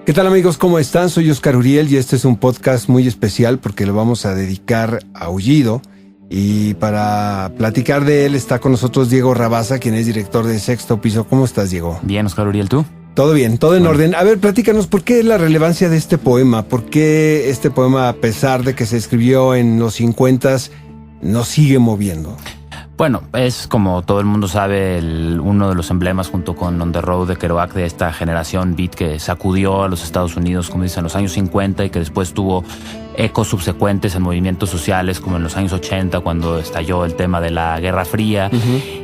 ¿Qué tal, amigos? ¿Cómo están? Soy Oscar Uriel y este es un podcast muy especial porque lo vamos a dedicar a Aullido. Y para platicar de él está con nosotros Diego Rabasa, quien es director de Sexto Piso. ¿Cómo estás, Diego? Bien, Oscar Uriel, ¿tú? Todo bien, todo en orden. A ver, platícanos, ¿por qué la relevancia de este poema? ¿Por qué este poema, a pesar de que se escribió en los 50s, nos sigue moviendo? Bueno, es como todo el mundo sabe uno de los emblemas junto con On the Road de Kerouac de esta generación beat que sacudió a los Estados Unidos, como dicen, en los años 50 y que después tuvo ecos subsecuentes en movimientos sociales como en los años 80 cuando estalló el tema de la Guerra Fría.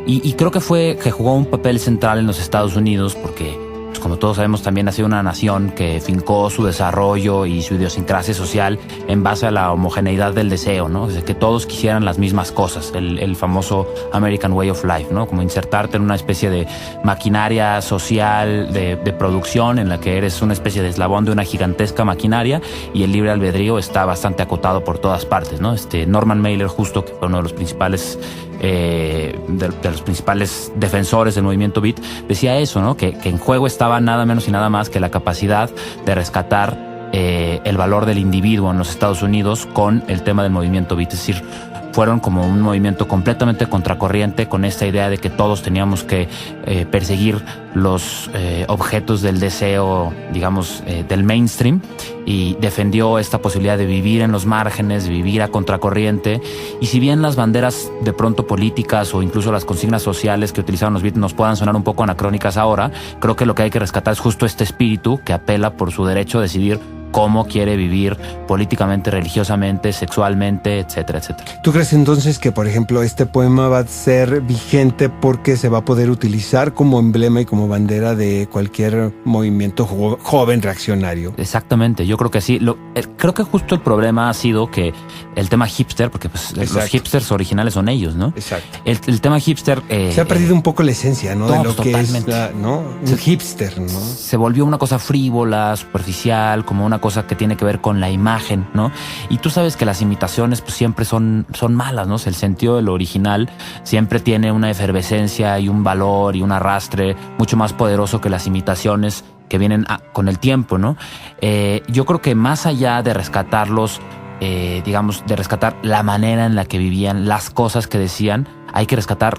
Y creo que jugó un papel central en los Estados Unidos porque, pues, como todos sabemos, también ha sido una nación que fincó su desarrollo y su idiosincrasia social en base a la homogeneidad del deseo, ¿no? Desde que todos quisieran las mismas cosas, el famoso American Way of Life, ¿no? Como insertarte en una especie de maquinaria social de producción en la que eres una especie de eslabón de una gigantesca maquinaria y el libre albedrío está bastante acotado por todas partes, ¿no? Norman Mailer, justo, que fue uno de los principales de los principales defensores del movimiento beat, decía eso, ¿no? Que en juego estaba nada menos y nada más que la capacidad de rescatar el valor del individuo en los Estados Unidos con el tema del movimiento beat. Es decir, fueron como un movimiento completamente contracorriente con esta idea de que todos teníamos que perseguir los objetos del deseo, digamos, del mainstream, y defendió esta posibilidad de vivir en los márgenes, de vivir a contracorriente. Y si bien las banderas de pronto políticas o incluso las consignas sociales que utilizaron los beats nos puedan sonar un poco anacrónicas ahora, creo que lo que hay que rescatar es justo este espíritu que apela por su derecho a decidir cómo quiere vivir políticamente, religiosamente, sexualmente, etcétera, etcétera. ¿Tú crees entonces que, por ejemplo, este poema va a ser vigente porque se va a poder utilizar como emblema y como bandera de cualquier movimiento joven reaccionario? Exactamente, yo creo que sí. Creo que justo el problema ha sido que el tema hipster, porque pues los hipsters originales son ellos, ¿no? Exacto. El tema hipster... se ha perdido un poco la esencia, ¿no? De lo totalmente. Que es, ¿no? Un hipster, ¿no? Se volvió una cosa frívola, superficial, como una cosa que tiene que ver con la imagen, ¿no? Y tú sabes que las imitaciones pues siempre son malas, ¿no? O sea, el sentido de lo original siempre tiene una efervescencia y un valor y un arrastre mucho más poderoso que las imitaciones que vienen con el tiempo, ¿no? Yo creo que más allá de rescatarlos, digamos, de rescatar la manera en la que vivían, las cosas que decían, hay que rescatar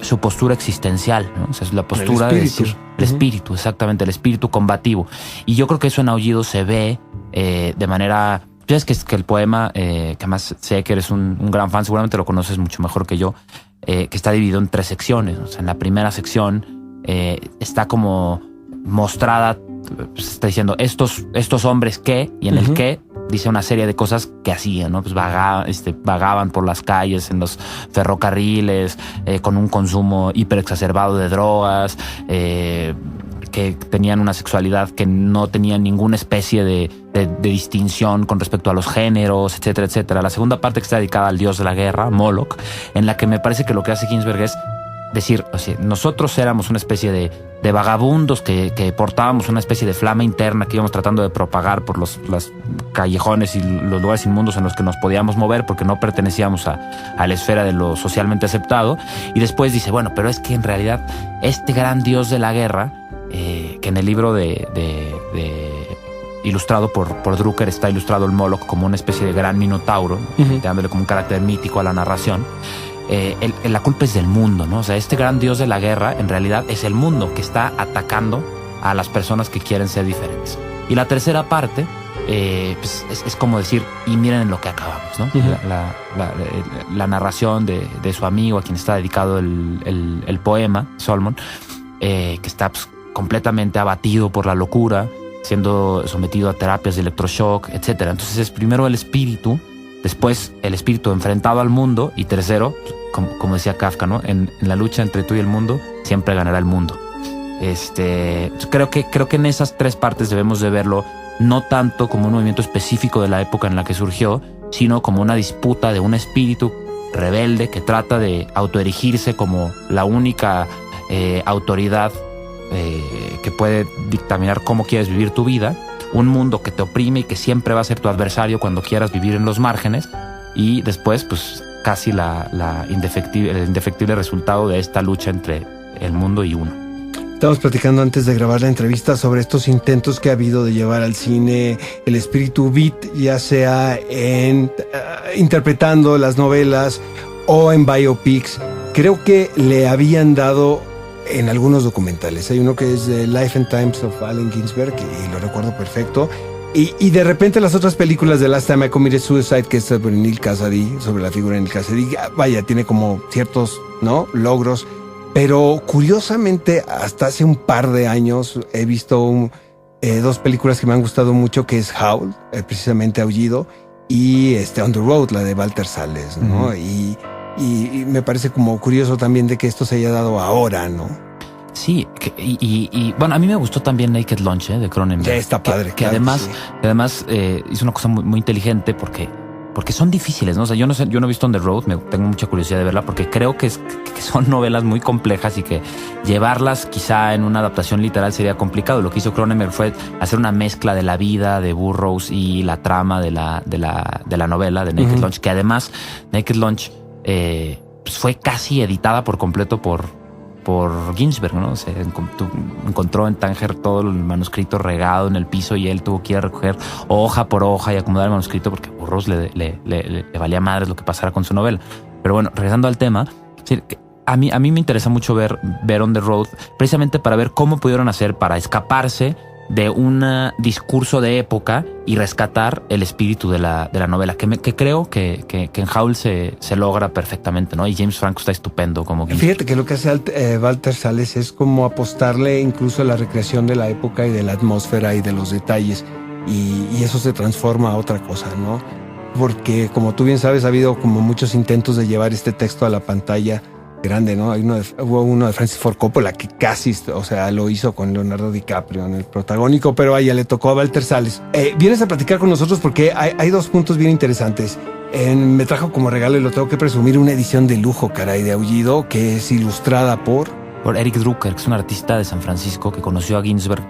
su postura existencial, ¿no? O sea, es la postura de decir el espíritu, exactamente, el espíritu combativo. Y yo creo que eso en Aullido se ve de manera... Es que el poema, que además sé que eres un gran fan, seguramente lo conoces mucho mejor que yo, que está dividido en 3 secciones. O sea, en la primera sección está como mostrada, pues está diciendo estos hombres que, y en el que dice una serie de cosas que hacían, ¿no? Pues vagaban por las calles, en los ferrocarriles, con un consumo hiperexacerbado de drogas, que tenían una sexualidad que no tenía ninguna especie de distinción con respecto a los géneros, etcétera, etcétera. La segunda parte, que está dedicada al dios de la guerra, Moloch, en la que me parece que lo que hace Ginsberg es decir, o sea, nosotros éramos una especie de vagabundos que portábamos una especie de flama interna que íbamos tratando de propagar por los callejones y los lugares inmundos en los que nos podíamos mover porque no pertenecíamos a la esfera de lo socialmente aceptado. Y después dice, bueno, pero es que en realidad este gran dios de la guerra, que en el libro ilustrado por Drucker está ilustrado el Moloch como una especie de gran minotauro, dándole como un carácter mítico a la narración. La culpa es del mundo, ¿no? O sea, este gran dios de la guerra en realidad es el mundo que está atacando a las personas que quieren ser diferentes. Y la tercera parte pues es como decir, y miren en lo que acabamos, ¿no? La narración de su amigo a quien está dedicado el poema, Solomon, que está pues, completamente abatido por la locura, siendo sometido a terapias de electroshock, etcétera. Entonces es primero el espíritu, después el espíritu enfrentado al mundo, y tercero, como decía Kafka, ¿no? En la lucha entre tú y el mundo, siempre ganará el mundo. Creo que en esas 3 partes debemos de verlo no tanto como un movimiento específico de la época en la que surgió, sino como una disputa de un espíritu rebelde que trata de autoerigirse como la única autoridad que puede dictaminar cómo quieres vivir tu vida, un mundo que te oprime y que siempre va a ser tu adversario cuando quieras vivir en los márgenes, y después pues casi el indefectible resultado de esta lucha entre el mundo y uno. Estamos platicando antes de grabar la entrevista sobre estos intentos que ha habido de llevar al cine el espíritu beat, ya sea en interpretando las novelas o en biopics. Creo que le habían dado en algunos documentales. Hay uno que es The Life and Times of Allen Ginsberg y lo recuerdo perfecto. Y de repente las otras películas de Last Time I Committed Suicide, que es sobre Neil Cassady, sobre la figura de Neil Cassady, vaya, tiene como ciertos, ¿no?, logros. Pero curiosamente, hasta hace un par de años he visto dos películas que me han gustado mucho, que es Howl, precisamente Aullido, y On the Road, la de Walter Salles, ¿no? Uh-huh. Y me parece como curioso también de que esto se haya dado ahora, ¿no? Sí, y bueno, a mí me gustó también Naked Lunch, de Cronenberg. Ya está padre. Que además hizo una cosa muy, muy inteligente porque son difíciles, ¿no? O sea, yo no he visto On the Road, tengo mucha curiosidad de verla porque creo que son novelas muy complejas y que llevarlas quizá en una adaptación literal sería complicado. Lo que hizo Cronenberg fue hacer una mezcla de la vida de Burroughs y la trama de la novela de Naked Lunch, que además Naked Lunch pues fue casi editada por completo por Ginsberg, ¿no? Se encontró en Tánger todo el manuscrito regado en el piso y él tuvo que ir a recoger hoja por hoja y acomodar el manuscrito porque a Burroughs le valía madres lo que pasara con su novela. Pero bueno, regresando al tema, a mí me interesa mucho ver On the Road precisamente para ver cómo pudieron hacer para escaparse de un discurso de época y rescatar el espíritu de la novela, que creo que en Howl se logra perfectamente, ¿no? Y James Franco está estupendo como Ginsberg. Fíjate que lo que hace Walter Salles es como apostarle incluso a la recreación de la época y de la atmósfera y de los detalles, y eso se transforma a otra cosa, ¿no? Porque como tú bien sabes, ha habido como muchos intentos de llevar este texto a la pantalla grande, ¿no? Hubo uno de Francis Ford Coppola que casi, o sea, lo hizo con Leonardo DiCaprio en el protagónico, pero a ella le tocó a Walter Salles. Vienes a platicar con nosotros porque hay dos puntos bien interesantes. Me trajo como regalo, y lo tengo que presumir, una edición de lujo, caray, de Aullido, que es ilustrada por Eric Drucker, que es un artista de San Francisco que conoció a Ginsberg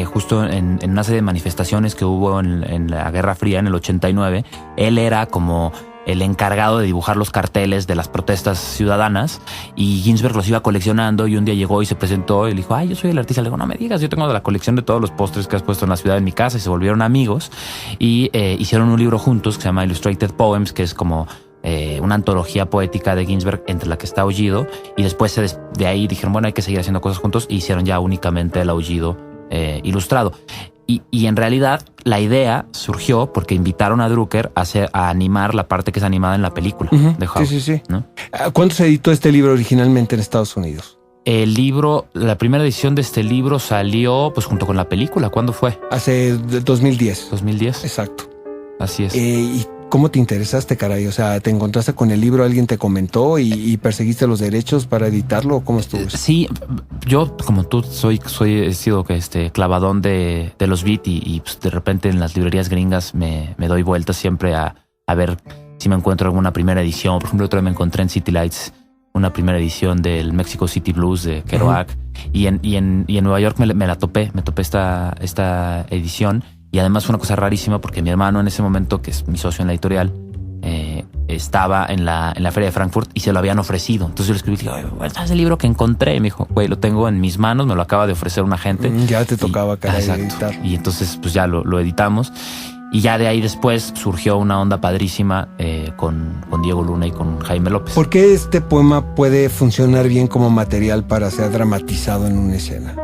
justo en una serie de manifestaciones que hubo en la Guerra Fría en el 89. Él era como el encargado de dibujar los carteles de las protestas ciudadanas y Ginsberg los iba coleccionando y un día llegó y se presentó y le dijo, yo soy el artista. Le digo, no me digas, yo tengo de la colección de todos los pósters que has puesto en la ciudad en mi casa, y se volvieron amigos y hicieron un libro juntos que se llama Illustrated Poems, que es como una antología poética de Ginsberg entre la que está Aullido, y después de ahí dijeron, bueno, hay que seguir haciendo cosas juntos, y hicieron ya únicamente el Aullido ilustrado. Y en realidad la idea surgió porque invitaron a Drucker a animar la parte que es animada en la película de Howl. Sí. ¿No? ¿Cuándo se editó este libro originalmente en Estados Unidos? El libro, la primera edición de este libro salió pues junto con la película. ¿Cuándo fue? Hace 2010. 2010. Exacto. Así es. ¿Y cómo te interesaste, caray? O sea, ¿te encontraste con el libro? ¿Alguien te comentó y perseguiste los derechos para editarlo? ¿Cómo estuvo? Sí, yo como tú he sido clavadón de los beat y pues de repente en las librerías gringas me doy vueltas siempre a ver si me encuentro alguna primera edición. Por ejemplo, otro día me encontré en City Lights una primera edición del Mexico City Blues de Kerouac. Y en Nueva York me topé esta edición. Y además fue una cosa rarísima porque mi hermano en ese momento, que es mi socio en la editorial, estaba en la feria de Frankfurt y se lo habían ofrecido. Entonces yo le escribí, digo, ¿sabes el libro que encontré? Y me dijo, lo tengo en mis manos, me lo acaba de ofrecer una gente. Ya te tocaba, caray, editar. Y entonces pues ya lo editamos. Y ya de ahí después surgió una onda padrísima con Diego Luna y con Jaime López. ¿Por qué este poema puede funcionar bien como material para ser dramatizado en una escena?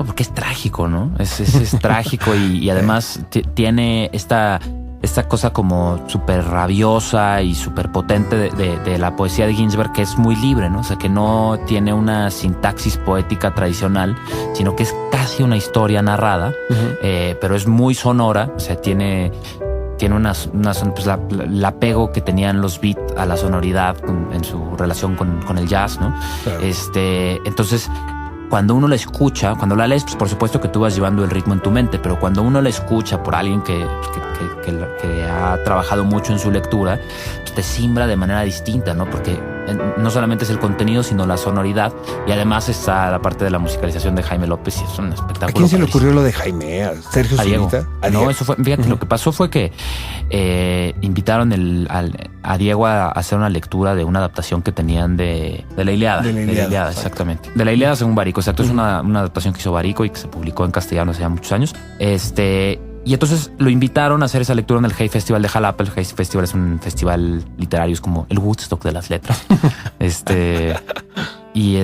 Porque es trágico, ¿no? Es trágico y además tiene esta cosa como súper rabiosa y súper potente de la poesía de Ginsberg, que es muy libre, ¿no? O sea, que no tiene una sintaxis poética tradicional, sino que es casi una historia narrada, pero es muy sonora. O sea, tiene pues el apego que tenían los beats a la sonoridad en su relación con el jazz, ¿no? Claro. Entonces, cuando uno la escucha, cuando la lees, pues por supuesto que tú vas llevando el ritmo en tu mente, pero cuando uno la escucha por alguien que ha trabajado mucho en su lectura, pues te simbra de manera distinta, ¿no? Porque no solamente es el contenido, sino la sonoridad. Y además está la parte de la musicalización de Jaime López y es un espectáculo. ¿A quién se le ocurrió lo de Jaime? ¿A Sergio Zurita? No, eso fue, fíjate, lo que pasó fue que invitaron a Diego a hacer una lectura de una adaptación que tenían de la Ilíada. De la Ilíada, exactamente. De la Ilíada según Barico, exacto. Es una adaptación que hizo Barico y que se publicó en castellano hace ya muchos años. Y entonces lo invitaron a hacer esa lectura en el Hey Festival de Jalapa. El Hey Festival es un festival literario, es como el Woodstock de las letras. Y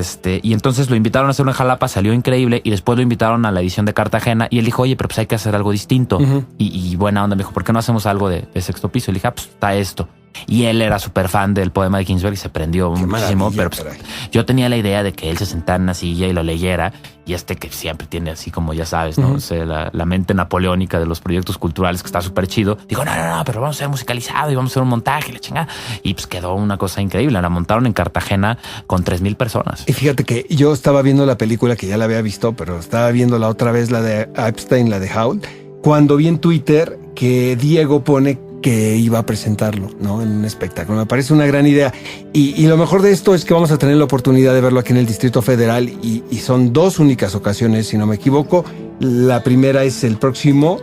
entonces lo invitaron a hacerlo en Jalapa, salió increíble y después lo invitaron a la edición de Cartagena y él dijo, oye, pero pues hay que hacer algo distinto. Y buena onda, me dijo, ¿por qué no hacemos algo de Sexto Piso? Y le dije, pues está esto. Y él era súper fan del poema de Ginsberg y se prendió muchísimo, pero pues, yo tenía la idea de que él se sentara en una silla y lo leyera, y que siempre tiene así como ya sabes, ¿no? O sea, la mente napoleónica de los proyectos culturales que está súper chido. Digo, no, pero vamos a ser musicalizado y vamos a hacer un montaje y la chingada. Y pues quedó una cosa increíble. La montaron en Cartagena con 3,000 personas. Y fíjate que yo estaba viendo la película que ya la había visto, pero estaba viendo la otra vez, la de Epstein, la de Howl, cuando vi en Twitter que Diego pone que iba a presentarlo, ¿no? En un espectáculo. Me parece una gran idea. Y lo mejor de esto es que vamos a tener la oportunidad de verlo aquí en el Distrito Federal y son 2 únicas ocasiones, si no me equivoco. La primera es el próximo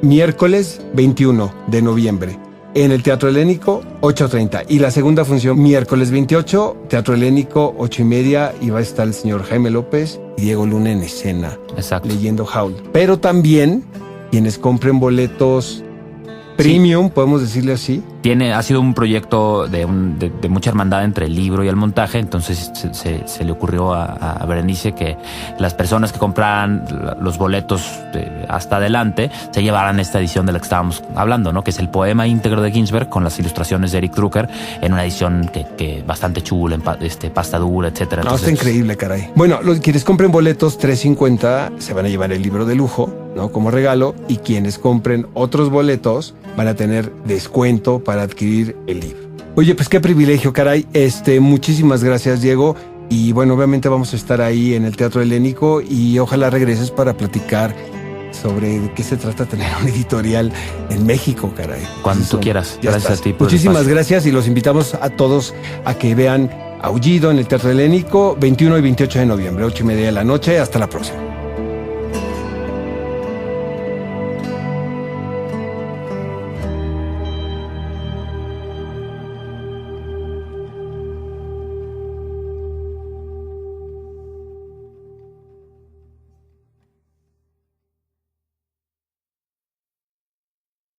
miércoles 21 de noviembre en el Teatro Helénico, 8:30. Y la segunda función, miércoles 28, Teatro Helénico, 8:30, y va a estar el señor Jaime López y Diego Luna en escena. Exacto. Leyendo Howl. Pero también quienes compren boletos premium, podemos decirle así. Ha sido un proyecto de mucha hermandad entre el libro y el montaje, entonces se le ocurrió a Berenice que las personas que compraran los boletos hasta adelante se llevaran esta edición de la que estábamos hablando, ¿no? Que es el poema íntegro de Ginsberg con las ilustraciones de Eric Drucker en una edición que bastante chula, en pasta dura, etcétera. Entonces, está increíble, caray. Bueno, quienes compren boletos, $3.50, se van a llevar el libro de lujo, ¿no? Como regalo, y quienes compren otros boletos van a tener descuento para adquirir el libro. Oye, pues qué privilegio, caray. Muchísimas gracias, Diego. Y bueno, obviamente vamos a estar ahí en el Teatro Helénico y ojalá regreses para platicar sobre de qué se trata tener un editorial en México, caray. Cuando tú quieras. Gracias a ti por Muchísimas gracias y los invitamos a todos a que vean Aullido en el Teatro Helénico, 21 y 28 de noviembre, 8:30 de la noche. Hasta la próxima.